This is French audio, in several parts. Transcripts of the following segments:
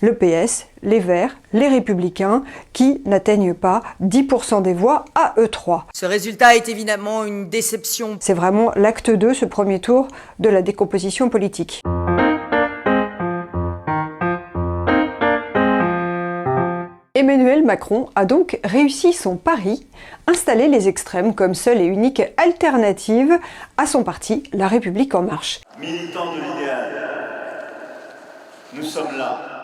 Le PS, les Verts, les Républicains, qui n'atteignent pas 10% des voix à eux trois. Ce résultat est évidemment une déception. C'est vraiment l'acte 2, ce premier tour de la décomposition politique. Emmanuel Macron a donc réussi son pari, installer les extrêmes comme seule et unique alternative à son parti, La République En Marche. Militants de l'idéal, nous sommes là.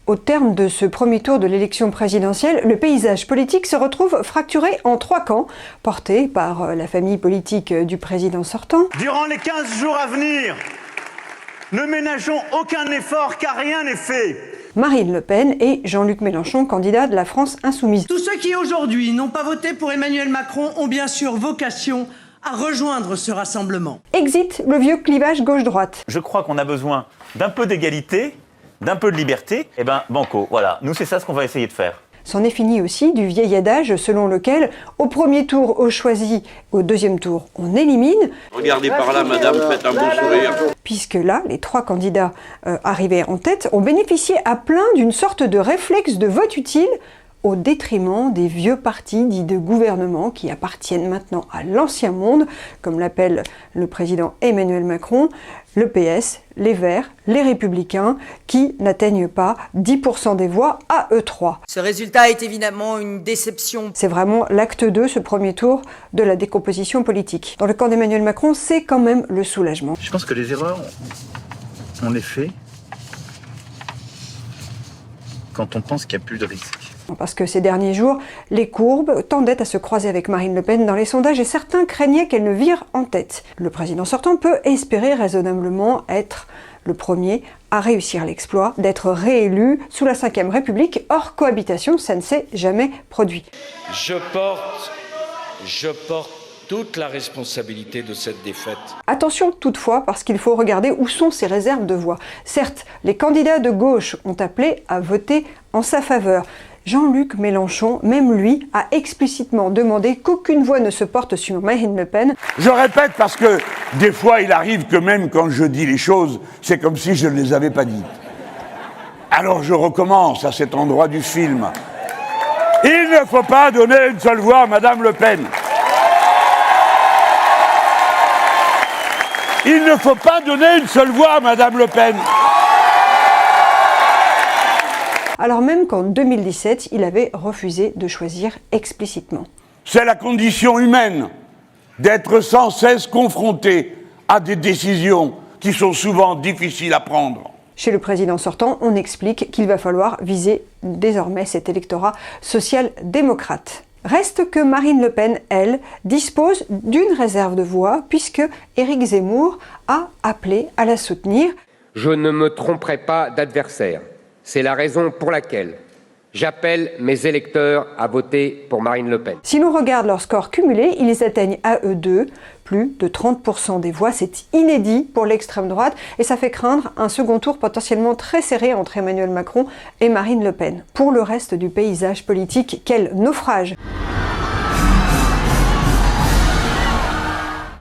Au terme de ce premier tour de l'élection présidentielle, le paysage politique se retrouve fracturé en 3 camps, portés par la famille politique du président sortant. Durant les 15 jours à venir, ne ménageons aucun effort car rien n'est fait. Marine Le Pen et Jean-Luc Mélenchon, candidat de la France Insoumise. Tous ceux qui aujourd'hui n'ont pas voté pour Emmanuel Macron ont bien sûr vocation à rejoindre ce rassemblement. Exit le vieux clivage gauche-droite. Je crois qu'on a besoin d'un peu d'égalité, d'un peu de liberté. Eh ben, banco, voilà. Nous, c'est ça ce qu'on va essayer de faire. C'en est fini aussi du vieil adage selon lequel au premier tour on choisit, au deuxième tour on élimine. Regardez par là, madame, faites un beau sourire. Puisque là, les 3 candidats arrivés en tête ont bénéficié à plein d'une sorte de réflexe de vote utile au détriment des vieux partis dits de gouvernement qui appartiennent maintenant à l'ancien monde, comme l'appelle le président Emmanuel Macron, le PS, les Verts, les Républicains, qui n'atteignent pas 10% des voix à eux trois. Ce résultat est évidemment une déception. C'est vraiment l'acte 2, ce premier tour de la décomposition politique. Dans le camp d'Emmanuel Macron, c'est quand même le soulagement. Je pense que les erreurs, on les fait quand on pense qu'il n'y a plus de risque. Parce que ces derniers jours, les courbes tendaient à se croiser avec Marine Le Pen dans les sondages et certains craignaient qu'elle ne vire en tête. Le président sortant peut espérer raisonnablement être le premier à réussir l'exploit d'être réélu sous la Ve République. Hors cohabitation, ça ne s'est jamais produit. Je porte toute la responsabilité de cette défaite. Attention toutefois, parce qu'il faut regarder où sont ces réserves de voix. Certes, les candidats de gauche ont appelé à voter en sa faveur. Jean-Luc Mélenchon, même lui, a explicitement demandé qu'aucune voix ne se porte sur Marine Le Pen. Je répète parce que des fois il arrive que même quand je dis les choses, c'est comme si je ne les avais pas dites. Alors je recommence à cet endroit du film. Il ne faut pas donner une seule voix à Madame Le Pen. Il ne faut pas donner une seule voix à Madame Le Pen. Alors même qu'en 2017, il avait refusé de choisir explicitement. C'est la condition humaine d'être sans cesse confronté à des décisions qui sont souvent difficiles à prendre. Chez le président sortant, on explique qu'il va falloir viser désormais cet électorat social-démocrate. Reste que Marine Le Pen, elle, dispose d'une réserve de voix puisque Éric Zemmour a appelé à la soutenir. Je ne me tromperai pas d'adversaire. C'est la raison pour laquelle j'appelle mes électeurs à voter pour Marine Le Pen. Si l'on regarde leurs scores cumulés, ils atteignent à eux deux plus de 30% des voix. C'est inédit pour l'extrême droite et ça fait craindre un second tour potentiellement très serré entre Emmanuel Macron et Marine Le Pen. Pour le reste du paysage politique, quel naufrage!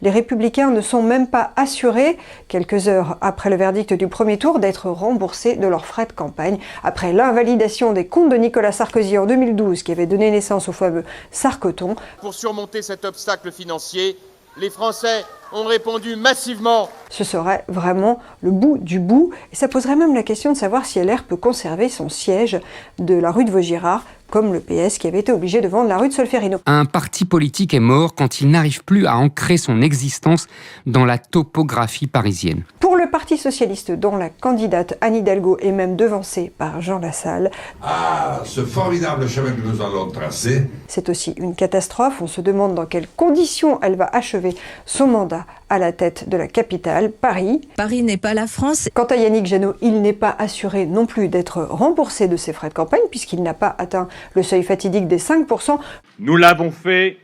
Les Républicains ne sont même pas assurés, quelques heures après le verdict du premier tour, d'être remboursés de leurs frais de campagne. Après l'invalidation des comptes de Nicolas Sarkozy en 2012, qui avait donné naissance au fameux Sarkoton. Pour surmonter cet obstacle financier, les Français ont répondu massivement. Ce serait vraiment le bout du bout. Et ça poserait même la question de savoir si LR peut conserver son siège de la rue de Vaugirard, comme le PS qui avait été obligé de vendre la rue de Solferino. Un parti politique est mort quand il n'arrive plus à ancrer son existence dans la topographie parisienne. Pour le Parti socialiste, dont la candidate Anne Hidalgo est même devancée par Jean Lassalle. Ah, ce formidable chemin que nous allons tracer. C'est aussi une catastrophe. On se demande dans quelles conditions elle va achever son mandat à la tête de la capitale, Paris. Paris n'est pas la France. Quant à Yannick Jadot, il n'est pas assuré non plus d'être remboursé de ses frais de campagne puisqu'il n'a pas atteint le seuil fatidique des 5%. Nous l'avons fait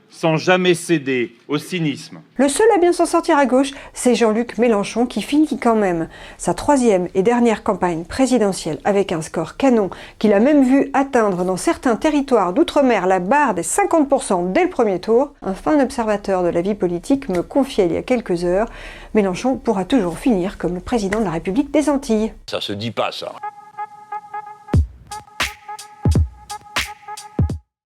sans jamais céder au cynisme. Le seul à bien s'en sortir à gauche, c'est Jean-Luc Mélenchon qui finit quand même sa 3e et dernière campagne présidentielle avec un score canon qu'il a même vu atteindre dans certains territoires d'outre-mer la barre des 50% dès le premier tour. Un fin observateur de la vie politique me confiait il y a quelques heures, Mélenchon pourra toujours finir comme le président de la République des Antilles. Ça se dit pas, ça.